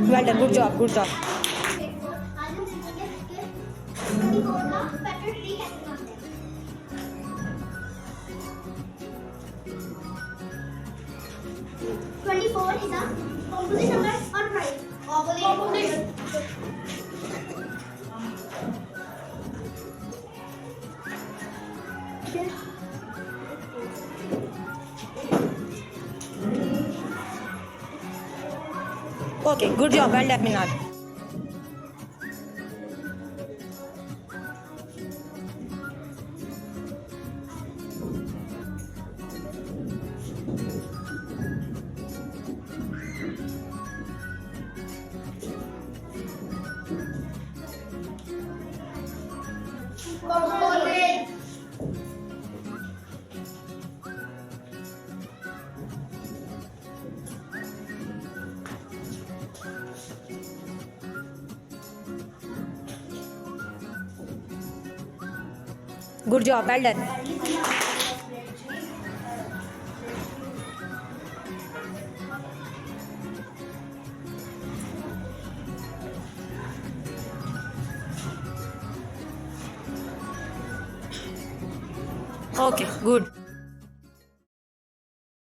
Well done. Good job. Good job. Twenty-four is a composite number or prime? Composite. Okay. Good job. Well done, Minal. Composite. Good job. Well done. Okay. Good.